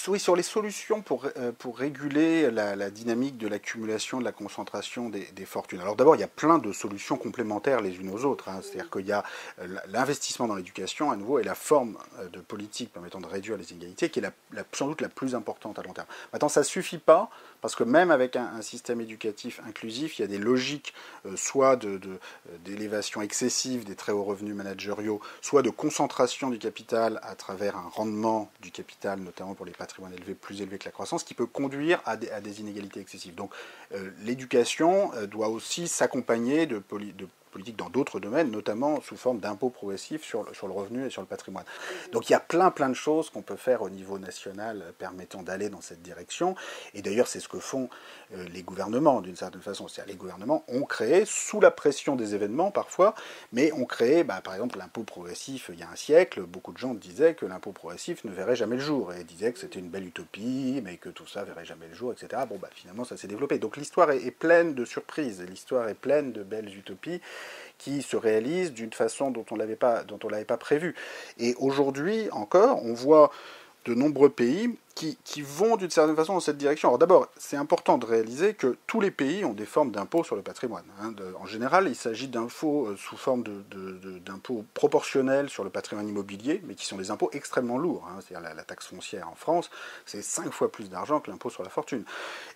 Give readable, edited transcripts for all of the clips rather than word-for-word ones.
oui, sur les solutions pour réguler la dynamique de l'accumulation, de la concentration des fortunes. Alors d'abord, il y a plein de solutions complémentaires les unes aux autres. Hein. C'est-à-dire qu'il y a l'investissement dans l'éducation, à nouveau, est la forme de politique permettant de réduire les inégalités, qui est sans doute la plus importante à long terme. Maintenant, ça ne suffit pas, parce que même avec un système éducatif inclusif, il y a des logiques soit d'élévation excessive des très hauts revenus managériaux, soit de concentration du capital à travers un rendement du capital, notamment pour les patrimoines élevés, plus élevés que la croissance, qui peut conduire à des inégalités excessives. Donc l'éducation doit aussi s'accompagner de politique dans d'autres domaines, notamment sous forme d'impôts progressifs sur le revenu et sur le patrimoine. Donc il y a plein de choses qu'on peut faire au niveau national permettant d'aller dans cette direction. Et d'ailleurs, c'est ce que font les gouvernements, d'une certaine façon. C'est-à-dire les gouvernements ont créé, sous la pression des événements parfois, mais ont créé, par exemple, l'impôt progressif il y a un siècle. Beaucoup de gens disaient que l'impôt progressif ne verrait jamais le jour, et disaient que c'était une belle utopie, mais que tout ça verrait jamais le jour, etc. Bon, finalement, ça s'est développé. Donc l'histoire est pleine de surprises, l'histoire est pleine de belles utopies qui se réalisent d'une façon dont on l'avait pas prévu. Et aujourd'hui encore, on voit de nombreux pays qui vont d'une certaine façon dans cette direction. Alors d'abord, c'est important de réaliser que tous les pays ont des formes d'impôts sur le patrimoine. En général, il s'agit d'impôts sous forme d'impôts proportionnels sur le patrimoine immobilier, mais qui sont des impôts extrêmement lourds. C'est-à-dire la taxe foncière en France, c'est 5 fois plus d'argent que l'impôt sur la fortune.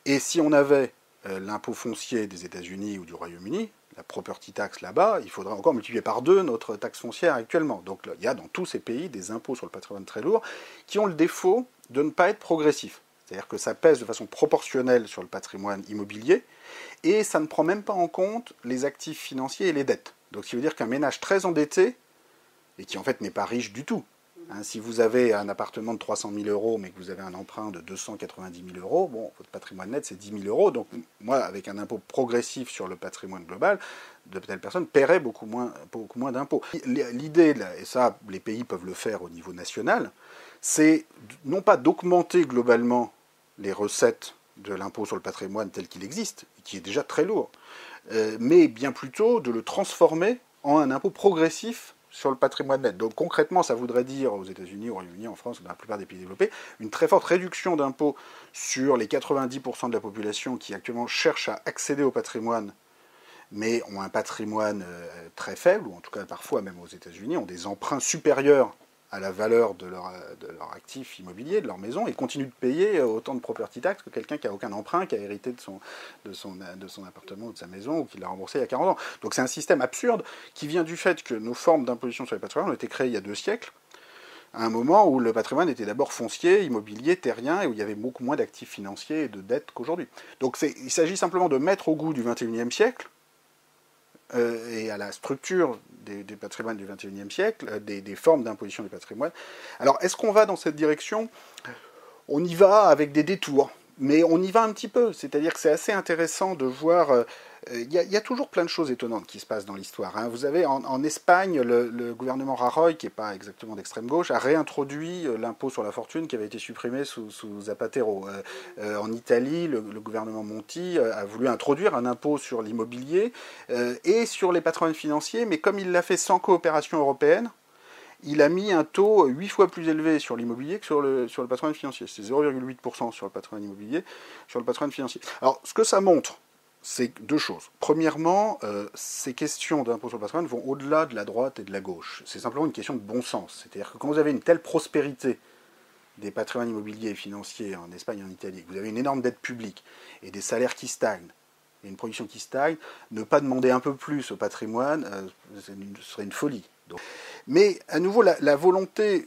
Et si on avait l'impôt foncier des États-Unis ou du Royaume-Uni, la property tax là-bas, il faudrait encore multiplier par 2 notre taxe foncière actuellement. Donc il y a dans tous ces pays des impôts sur le patrimoine très lourds qui ont le défaut de ne pas être progressifs. C'est-à-dire que ça pèse de façon proportionnelle sur le patrimoine immobilier et ça ne prend même pas en compte les actifs financiers et les dettes. Donc ce qui veut dire qu'un ménage très endetté, et qui en fait n'est pas riche du tout, si vous avez un appartement de 300 000 euros, mais que vous avez un emprunt de 290 000 euros, bon, votre patrimoine net, c'est 10 000 euros. Donc, moi, avec un impôt progressif sur le patrimoine global, de telles personnes paieraient beaucoup moins d'impôts. L'idée, et ça, les pays peuvent le faire au niveau national, c'est non pas d'augmenter globalement les recettes de l'impôt sur le patrimoine tel qu'il existe, qui est déjà très lourd, mais bien plutôt de le transformer en un impôt progressif sur le patrimoine net. Donc concrètement, ça voudrait dire aux États-Unis, au Royaume-Uni, en France, dans la plupart des pays développés, une très forte réduction d'impôts sur les 90% de la population qui actuellement cherche à accéder au patrimoine, mais ont un patrimoine très faible, ou en tout cas parfois même aux États-Unis, ont des emprunts supérieurs à la valeur de leur actif immobilier, de leur maison, et continuent de payer autant de property tax que quelqu'un qui n'a aucun emprunt, qui a hérité de son appartement ou de sa maison, ou qui l'a remboursé il y a 40 ans. Donc c'est un système absurde qui vient du fait que nos formes d'imposition sur les patrimoines ont été créées il y a 2 siècles, à un moment où le patrimoine était d'abord foncier, immobilier, terrien, et où il y avait beaucoup moins d'actifs financiers et de dettes qu'aujourd'hui. Donc il s'agit simplement de mettre au goût du XXIe siècle, et à la structure des patrimoines du XXIe siècle, des formes d'imposition du patrimoine. Alors, est-ce qu'on va dans cette direction? On y va avec des détours, mais on y va un petit peu. C'est-à-dire que c'est assez intéressant de voir... Il y a toujours plein de choses étonnantes qui se passent dans l'histoire. Vous avez en Espagne, le gouvernement Rajoy, qui n'est pas exactement d'extrême gauche, a réintroduit l'impôt sur la fortune qui avait été supprimé sous Zapatero. En Italie, le gouvernement Monti a voulu introduire un impôt sur l'immobilier et sur les patrimoines financiers, mais comme il l'a fait sans coopération européenne, il a mis un taux 8 fois plus élevé sur l'immobilier que sur le patrimoine financier. C'est 0,8% sur le patrimoine immobilier, sur le patrimoine financier. Alors, ce que ça montre, c'est 2 choses. Premièrement, ces questions d'impôt sur le patrimoine vont au-delà de la droite et de la gauche. C'est simplement une question de bon sens. C'est-à-dire que quand vous avez une telle prospérité des patrimoines immobiliers et financiers en Espagne et en Italie, que vous avez une énorme dette publique et des salaires qui stagnent, et une production qui stagne, ne pas demander un peu plus au patrimoine, ce serait une folie. Donc, mais à nouveau, la volonté,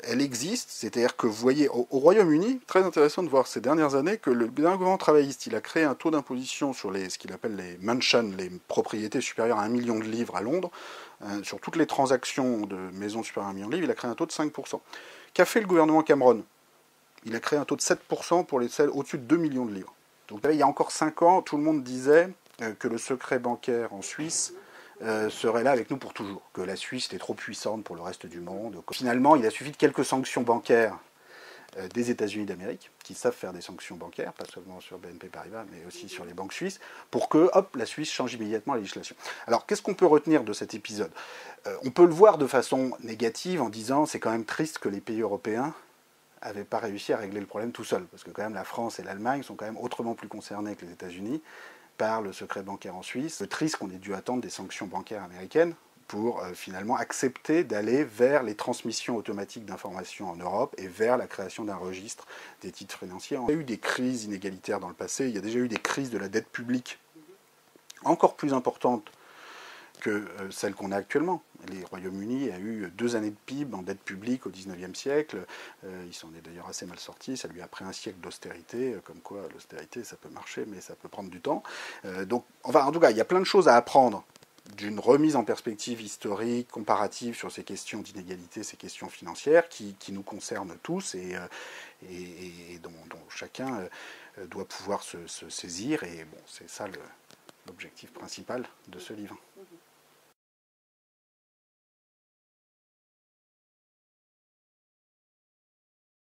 elle existe, c'est-à-dire que vous voyez, au Royaume-Uni, très intéressant de voir ces dernières années que le gouvernement travailliste, il a créé un taux d'imposition sur ce qu'il appelle les mansions, les propriétés supérieures à 1 million de livres à Londres, sur toutes les transactions de maisons supérieures à 1 million de livres, il a créé un taux de 5%. Qu'a fait le gouvernement Cameron? Il a créé un taux de 7% pour celles au-dessus de 2 millions de livres. Donc il y a encore 5 ans, tout le monde disait que le secret bancaire en Suisse serait là avec nous pour toujours, que la Suisse était trop puissante pour le reste du monde. Finalement, il a suffi de quelques sanctions bancaires des États-Unis d'Amérique, qui savent faire des sanctions bancaires, pas seulement sur BNP Paribas, mais aussi sur les banques suisses, pour que, hop, la Suisse change immédiatement la législation. Alors, qu'est-ce qu'on peut retenir de cet épisode? On peut le voir de façon négative en disant c'est quand même triste que les pays européens n'avait pas réussi à régler le problème tout seul, parce que quand même la France et l'Allemagne sont quand même autrement plus concernés que les États-Unis par le secret bancaire en Suisse. C'est triste qu'on ait dû attendre des sanctions bancaires américaines pour finalement accepter d'aller vers les transmissions automatiques d'informations en Europe et vers la création d'un registre des titres financiers. Il y a eu des crises inégalitaires dans le passé, il y a déjà eu des crises de la dette publique encore plus importantes que celle qu'on a actuellement. Le Royaume-Uni a eu 2 années de PIB en dette publique au XIXe siècle. Il s'en est d'ailleurs assez mal sorti. Ça lui a pris un siècle d'austérité. Comme quoi, l'austérité, ça peut marcher, mais ça peut prendre du temps. Donc, enfin, en tout cas, il y a plein de choses à apprendre d'une remise en perspective historique, comparative sur ces questions d'inégalité, ces questions financières qui nous concernent tous et dont chacun doit pouvoir se saisir. Et bon, c'est ça l'objectif principal de ce livre.